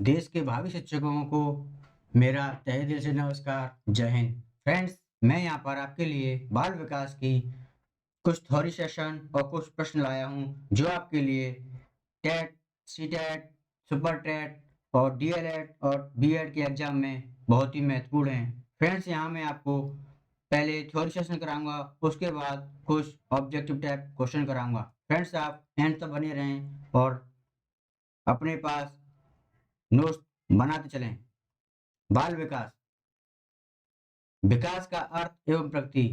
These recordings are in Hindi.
देश के भावी शिक्षकों को मेरा तहे दिल से नमस्कार। जय हिंद। फ्रेंड्स, मैं यहाँ पर आपके लिए बाल विकास की कुछ थ्योरी सेशन और कुछ प्रश्न लाया हूँ जो आपके लिए टेट, सीटेट, सुपर टेट और डीएलएड और बीएड के एग्जाम में बहुत ही महत्वपूर्ण हैं। फ्रेंड्स, यहाँ मैं आपको पहले थ्योरी सेशन कराऊंगा, उसके बाद कुछ ऑब्जेक्टिव टाइप क्वेश्चन कराऊंगा। फ्रेंड्स, आप एंड तक बने रहें और अपने पास नोट्स बनाते चलें। बाल विकास, विकास का अर्थ एवं प्रगति।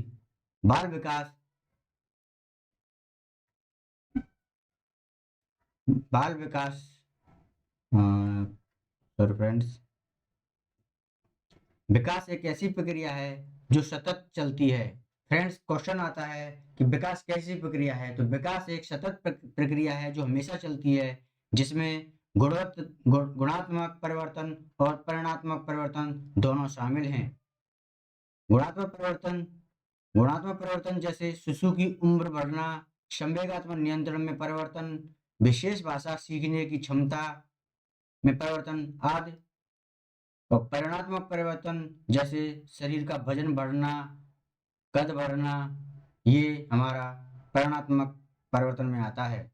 बाल विकास, बाल विकास सॉरी फ्रेंड्स, विकास एक ऐसी प्रक्रिया है जो सतत चलती है। फ्रेंड्स, क्वेश्चन आता है कि विकास कैसी प्रक्रिया है, तो विकास एक सतत प्रक्रिया है जो हमेशा चलती है, जिसमें गुणात्मक परिवर्तन और परिमाणात्मक परिवर्तन दोनों शामिल हैं। गुणात्मक परिवर्तन गुणात्मक परिवर्तन जैसे शिशु की उम्र बढ़ना, संवेगात्मक नियंत्रण में परिवर्तन, विशेष भाषा सीखने की क्षमता में परिवर्तन आदि। और परिमाणात्मक परिवर्तन जैसे शरीर का वजन बढ़ना, कद बढ़ना, ये हमारा परिमाणात्मक परिवर्तन में आता है।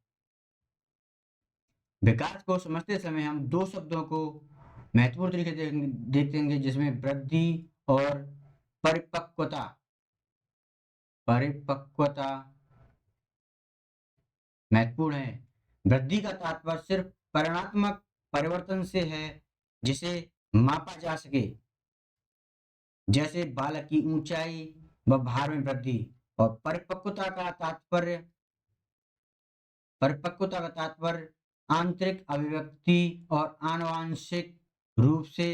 विकास को समझते समय हम दो शब्दों को महत्वपूर्ण तरीके से देखेंगे, जिसमें वृद्धि और परिपक्वता। परिपक्वता महत्वपूर्ण है। वृद्धि का तात्पर्य सिर्फ परिमाणात्मक परिवर्तन से है जिसे मापा जा सके, जैसे बालक की ऊंचाई व भार में वृद्धि। और परिपक्वता का तात्पर्य आंतरिक अभिव्यक्ति और आनुवांशिक रूप से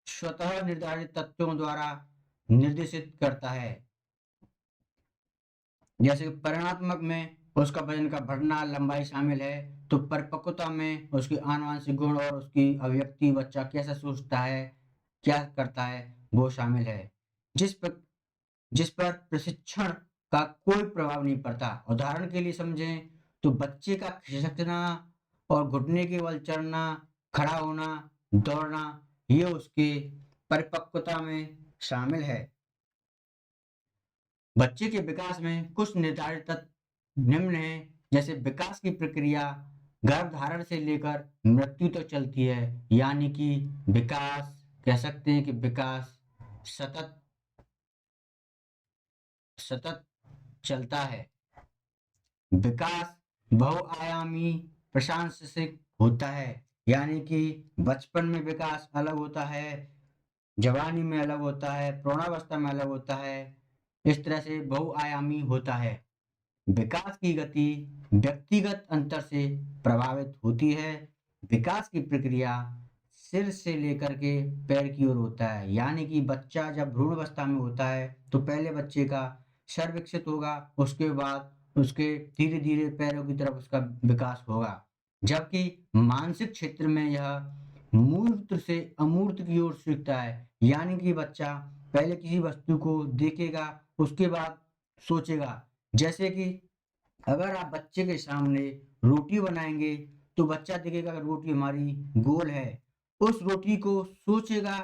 स्वतः निर्धारित तत्वों द्वारा निर्देशित करता है। जैसे परिमाणात्मक में उसका वजन का बढ़ना, लंबाई शामिल है, तो परिपक्वता में उसकी आनुवंशिक गुण और उसकी अभिव्यक्ति, बच्चा कैसा सोचता है, क्या करता है, वो शामिल है। जिस पर जिस पर प्रशिक्षण का कोई प्रभाव नहीं पड़ता। उदाहरण के लिए समझें तो बच्चे का खिसकना और घुटने के बल चढ़ना, खड़ा होना, दौड़ना, ये उसके परिपक्वता में शामिल है। बच्चे के विकास में कुछ निर्धारित तत्व निम्न हैं, जैसे विकास की प्रक्रिया गर्भधारण से लेकर मृत्यु तक चलती है, यानी कि विकास, कह सकते हैं कि विकास सतत सतत चलता है। विकास बहुआयामी प्रशांसिक होता है, यानी कि बचपन में विकास अलग होता है, जवानी में अलग होता है, प्रौढ़ावस्था में अलग होता है। इस तरह से बहुआयामी होता है। विकास की गति व्यक्तिगत अंतर से प्रभावित होती है। विकास की प्रक्रिया सिर से लेकर के पैर की ओर होता है, यानी कि बच्चा जब भ्रूण अवस्था में होता है तो पहले बच्चे का सर विकसित होगा, उसके बाद उसके धीरे धीरे पैरों की तरफ उसका विकास होगा। जबकि मानसिक क्षेत्र में यह मूर्त से अमूर्त की ओर सीखता है, यानी कि बच्चा पहले किसी वस्तु को देखेगा, उसके बाद सोचेगा। जैसे कि अगर आप बच्चे के सामने रोटी बनाएंगे तो बच्चा देखेगा रोटी हमारी गोल है, उस रोटी को सोचेगा,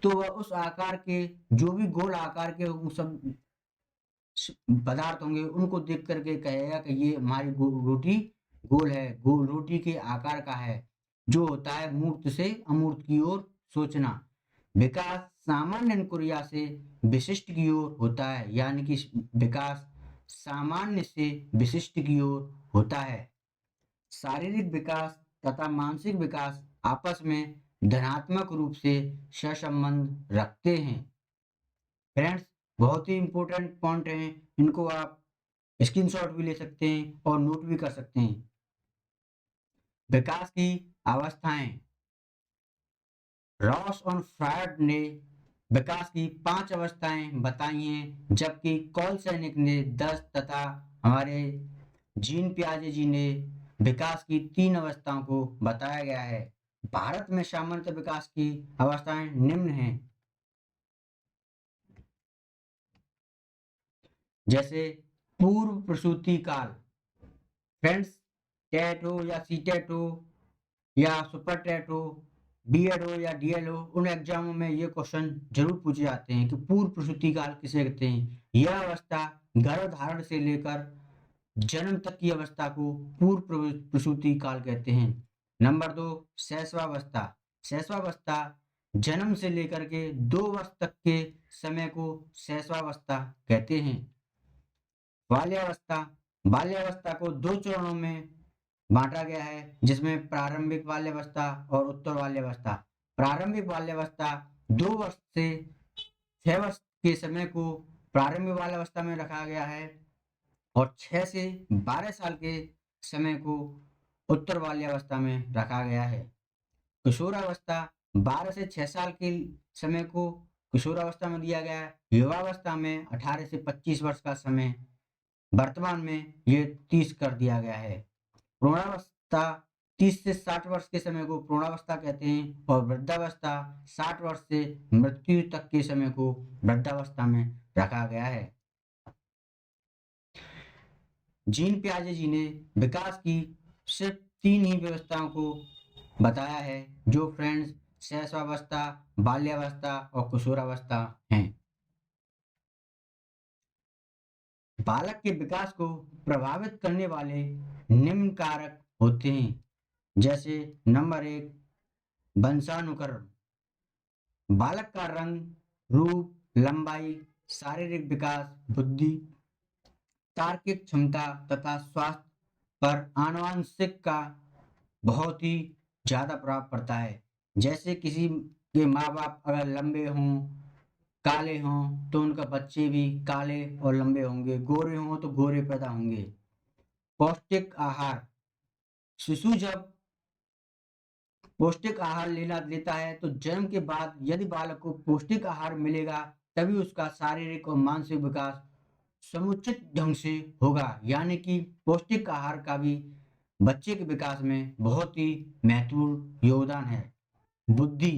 तो वह उस आकार के, जो भी गोल आकार के वो सब पदार्थ होंगे, उनको देख करके कहेगा कि ये हमारी रोटी गोल है, गोल रोटी के आकार का है। जो होता है मूर्त से अमूर्त की ओर सोचना। विकास सामान्य क्रिया से विशिष्ट की ओर होता है, यानी कि विकास सामान्य से विशिष्ट की ओर होता है। शारीरिक विकास तथा मानसिक विकास आपस में धनात्मक रूप से सहसंबंध रखते हैं। फ्रेंड्स, बहुत ही इंपॉर्टेंट पॉइंट हैं, इनको आप स्क्रीनशॉट भी ले सकते हैं और नोट भी कर सकते हैं। विकास की अवस्थाएं, रॉस और फ्रायड ने विकास की 5 अवस्थाएं बताई हैं, जबकि कॉलसैनिक ने 10 तथा हमारे जीन पियाजे जी ने विकास की 3 अवस्थाओं को बताया गया है। भारत में सामान्यतः विकास की अवस्थाएं निम्न हैं, जैसे पूर्व प्रसूति काल। फ्रेंड्स, टेट हो या सी टेट हो या सुपर टेट हो, बीएड हो या डीएल हो, उन एग्जामों में ये क्वेश्चन जरूर पूछे जाते हैं कि पूर्व प्रसूति काल किसे कहते हैं। यह अवस्था गर्भधारण से लेकर जन्म तक की अवस्था को पूर्व प्रसूति काल कहते हैं। नंबर 2, शैशवावस्था। शैशवावस्था जन्म से लेकर के 2 वर्ष तक के समय को शैशवावस्था कहते हैं। बाल्यावस्था। बाल्यावस्था को 2 चरणों में बांटा गया है, जिसमें प्रारंभिक बाल्यावस्था और उत्तर बाल्यावस्था। प्रारंभिक बाल्यावस्था 2 वर्ष से 6 वर्ष के समय को प्रारंभिक बाल्यावस्था में रखा गया है और 6 से 12 साल के समय को उत्तर बाल्यावस्था में रखा गया है। किशोरावस्था 12 से 6 साल के समय को किशोरावस्था में दिया गया है। युवावस्था में 18 से 25 वर्ष का समय, वर्तमान में ये 30 कर दिया गया है। प्रौढ़ावस्था 30 से 60 वर्ष के समय को प्रौढ़ावस्था कहते हैं और वृद्धावस्था 60 वर्ष से मृत्यु तक के समय को वृद्धावस्था में रखा गया है। जीन पियाजे जी ने विकास की सिर्फ 3 ही व्यवस्थाओं को बताया है, जो फ्रेंड्स शैशवावस्था, बाल्यावस्था और किशोरावस्था हैं। बालक के विकास को प्रभावित करने वाले निम्न कारक होते हैं, जैसे नंबर 1, वंशानुक्रम। बालक का रंग, रूप, लंबाई, शारीरिक विकास, बुद्धि, तार्किक क्षमता तथा स्वास्थ्य पर आनुवंशिक का बहुत ही ज्यादा प्रभाव पड़ता है। जैसे किसी के माँ बाप अगर लंबे हों, काले हों, तो उनका बच्चे भी काले और लंबे होंगे, गोरे हों तो गोरे पैदा होंगे। पौष्टिक आहार। शिशु जब पौष्टिक आहार लेता है तो जन्म के बाद यदि बालक को पौष्टिक आहार मिलेगा, तभी उसका शारीरिक और मानसिक विकास समुचित ढंग से होगा। यानी कि पौष्टिक आहार का भी बच्चे के विकास में बहुत ही महत्वपूर्ण योगदान है। बुद्धि।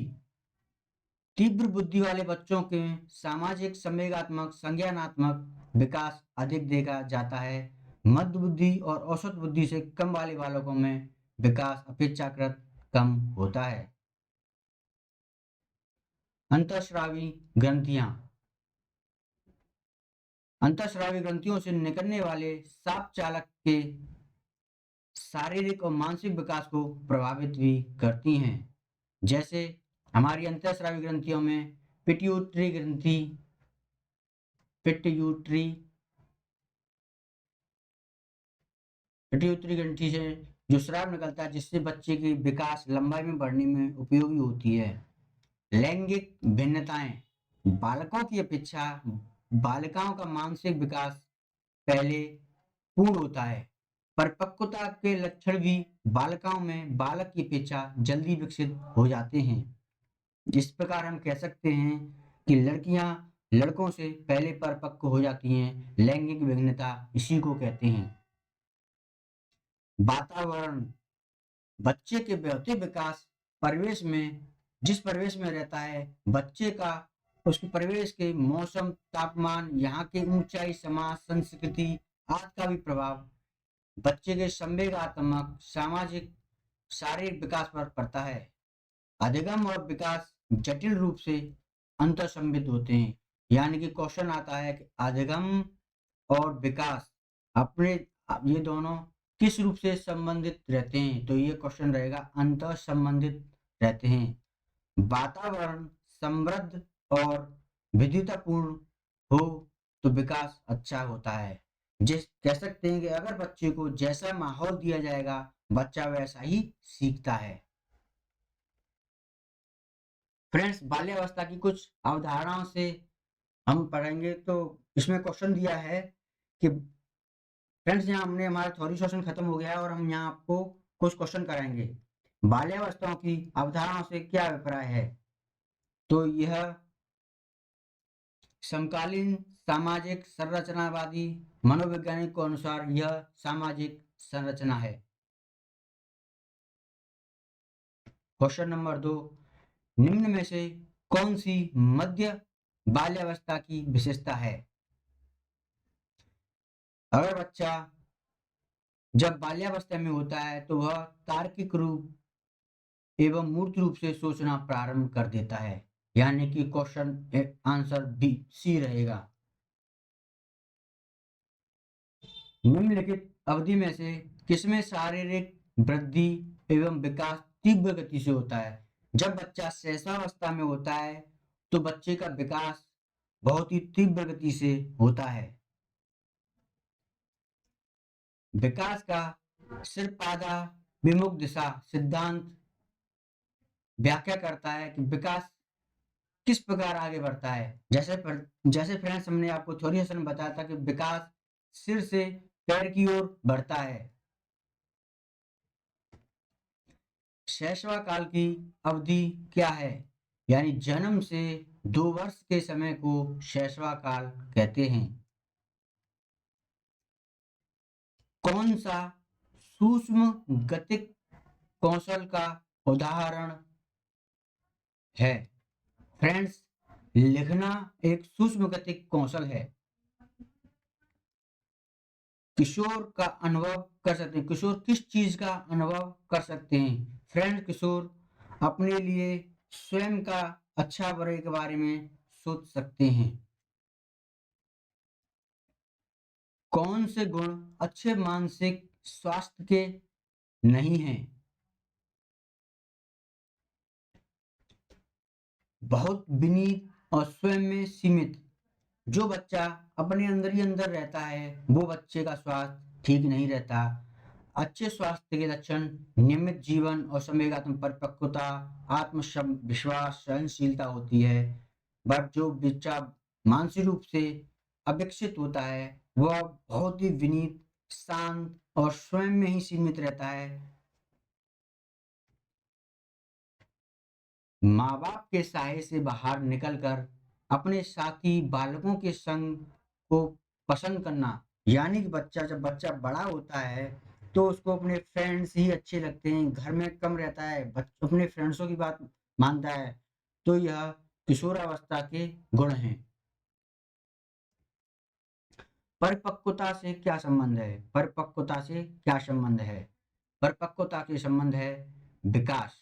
तीव्र बुद्धि वाले बच्चों के सामाजिक, संवेगात्मक, संज्ञानात्मक विकास अधिक देखा जाता है। मध्य बुद्धि और औसत बुद्धि से कम वाले बालकों में विकास अपेक्षाकृत कम होता है। अंतःस्रावी ग्रंथियां। अंतःस्रावी ग्रंथियों से निकलने वाले साफ चालक के शारीरिक और मानसिक विकास को प्रभावित भी करती हैं। जैसे हमारी अंतःस्रावी ग्रंथियों में पिट्यूटरी ग्रंथि, पिट्यूटरी पिट्यूटरी ग्रंथि से जो स्राव निकलता है, जिससे बच्चे की विकास लंबाई में बढ़ने में उपयोगी होती है। लैंगिक भिन्नताएं। बालकों की अपेक्षा बालिकाओं का मानसिक विकास पहले पूर्ण होता है। परिपक्वता के लक्षण भी बालिकाओं में बालक की अपेक्षा जल्दी विकसित हो जाते हैं। इस प्रकार हम कह सकते हैं कि लड़कियां लड़कों से पहले परिपक्व हो जाती हैं। लैंगिक भिन्नता इसी को कहते हैं। वातावरण। बच्चे के भौतिक विकास परिवेश में, जिस परिवेश में रहता है बच्चे का, उसके परिवेश के मौसम, तापमान, यहाँ की ऊंचाई, समाज, संस्कृति आदि का भी प्रभाव बच्चे के संवेगात्मक, सामाजिक, शारीरिक विकास पर पड़ता है। अधिगम और विकास जटिल रूप से अंतर्संबंधित होते हैं। यानी कि क्वेश्चन आता है कि अधिगम और विकास अपने ये दोनों किस रूप से संबंधित रहते हैं, तो ये क्वेश्चन रहेगा अंतर संबंधित रहते हैं। वातावरण समृद्ध और विविधतापूर्ण हो तो विकास अच्छा होता है। जिस कह सकते हैं कि अगर बच्चे को जैसा माहौल दिया जाएगा, बच्चा वैसा ही सीखता है। फ्रेंड्स, बाल्यावस्था की कुछ अवधारणाओं से हम पढ़ेंगे। तो इसमें क्वेश्चन दिया है कि फ्रेंड्स, यहाँ हमने हमारा थ्योरी सेशन खत्म हो गया है और हम यहाँ आपको कुछ क्वेश्चन कराएंगे। बाल्यावस्थाओं की अवधारणाओं से क्या अभिप्राय है? तो यह समकालीन सामाजिक संरचनावादी मनोवैज्ञानिक के अनुसार यह सामाजिक संरचना है। क्वेश्चन नंबर 2, निम्न में से कौन सी मध्य बाल्यावस्था की विशेषता है? अगर बच्चा जब बाल्यावस्था में होता है तो वह तार्किक रूप एवं मूर्त रूप से सोचना प्रारंभ कर देता है, यानी कि क्वेश्चन आंसर बी सी रहेगा। निम्नलिखित अवधि में से किसमें शारीरिक वृद्धि एवं विकास तीव्र गति से होता है? जब बच्चा शैशवावस्था में होता है तो बच्चे का विकास बहुत ही तीव्र गति से होता है। विकास का सिरपादा विमुख दिशा सिद्धांत व्याख्या करता है कि विकास किस प्रकार आगे बढ़ता है। जैसे फ्रेंड्स हमने आपको थोड़ी सेशन में बताया था कि विकास सिर से पैर की ओर बढ़ता है। शैशव काल की अवधि क्या है? यानी जन्म से 2 वर्ष के समय को शैशव काल कहते हैं। कौन सा सूक्ष्म गतिक कौशल का उदाहरण है? फ्रेंड्स, लिखना एक सूक्ष्म गतिक कौशल है। किशोर का अनुभव कर सकते हैं। किशोर किस चीज का अनुभव कर सकते हैं? फ्रेंड, किशोर अपने लिए स्वयं का अच्छा बुरे के बारे में सोच सकते हैं। कौन से गुण अच्छे मानसिक स्वास्थ्य के नहीं हैं? बहुत विनीत और स्वयं में सीमित। जो बच्चा अपने अंदर ही अंदर रहता है वो बच्चे का स्वास्थ्य ठीक नहीं रहता। अच्छे स्वास्थ्य के लक्षण नियमित जीवन और संवेगात्मक परिपक्वता, आत्मविश्वास, सहनशीलता होती है। बट जो बच्चा मानसिक रूप से अविकसित होता है वह बहुत ही विनीत, शांत और स्वयं में ही सीमित रहता है। माँ बाप के साये से बाहर निकलकर अपने साथी बालकों के संग को पसंद करना, यानी कि जब बच्चा बड़ा होता है तो उसको अपने फ्रेंड्स ही अच्छे लगते हैं, घर में कम रहता है, अपने फ्रेंड्सों की बात मानता है। तो यह किशोरावस्था के गुण हैं। परिपक्वता से क्या संबंध है? परिपक्वता से क्या संबंध है? परिपक्वता के संबंध है विकास।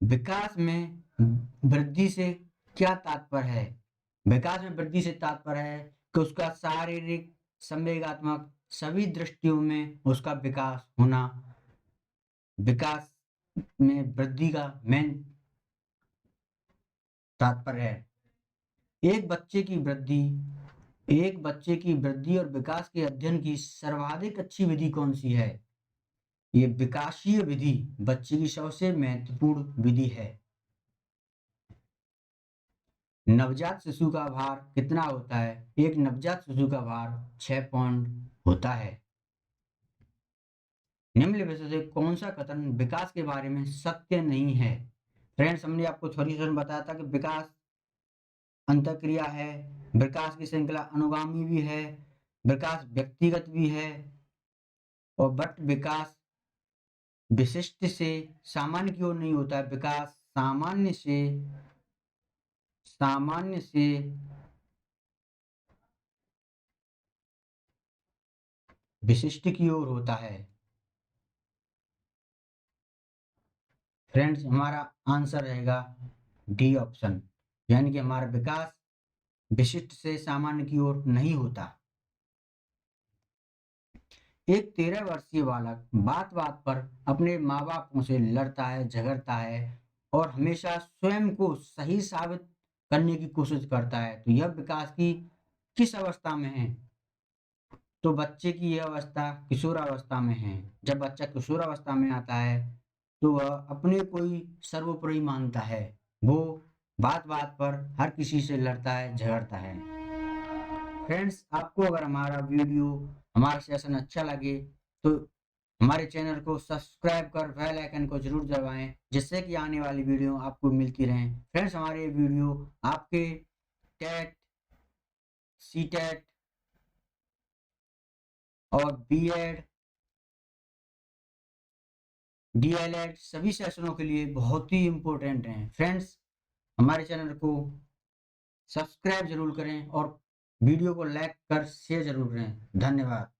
विकास में वृद्धि से क्या तात्पर्य है? विकास में वृद्धि से तात्पर्य है कि उसका शारीरिक, संवेगात्मक सभी दृष्टियों में उसका विकास होना। विकास में वृद्धि का मेन तात्पर्य है। एक बच्चे की वृद्धि और विकास के अध्ययन की सर्वाधिक अच्छी विधि कौन सी है? ये विकासीय विधि बच्चे की सबसे महत्वपूर्ण विधि है। नवजात शिशु का भार कितना होता है? एक नवजात शिशु का भार 6 पाउंड होता है। निम्न में से कौन सा कथन विकास के बारे में सत्य नहीं है? फ्रेंड्स, हमने आपको थोड़ी देर में बताया था कि विकास अंतःक्रिया है, विकास की श्रृंखला अनुगामी भी है, विकास व्यक्तिगत भी है, और बट विकास विशिष्ट से सामान्य की ओर नहीं होता है। विकास सामान्य से विशिष्ट की ओर होता है। फ्रेंड्स, हमारा आंसर रहेगा डी ऑप्शन, यानी कि हमारा विकास विशिष्ट से सामान्य की ओर नहीं होता। एक 13 वर्षीय बालक बात बात पर अपने माँ बापों से लड़ता है, झगड़ता है और हमेशा स्वयं को सही साबित करने की कोशिश करता है। तो यह विकास की किस अवस्था में है? तो बच्चे की यह अवस्था किशोरावस्था में है। जब बच्चा किशोरावस्था में आता है तो वह अपने को ही सर्वोपरि मानता है। वो बात बात पर हर किसी से लड़ता है, झगड़ता है। फ्रेंड्स, आपको अगर हमारा सेशन अच्छा लगे तो हमारे चैनल को सब्सक्राइब कर बेल आइकन को जरूर दबाएं, जिससे कि आने वाली वीडियो आपको मिलती रहें। फ्रेंड्स, हमारे वीडियो आपके टेट, सीटेट और बीएड, डीएलएड सभी सेशनों के लिए बहुत ही इम्पोर्टेंट हैं। फ्रेंड्स, हमारे चैनल को सब्सक्राइब जरूर करें और वीडियो को लाइक कर शेयर जरूर करें। धन्यवाद।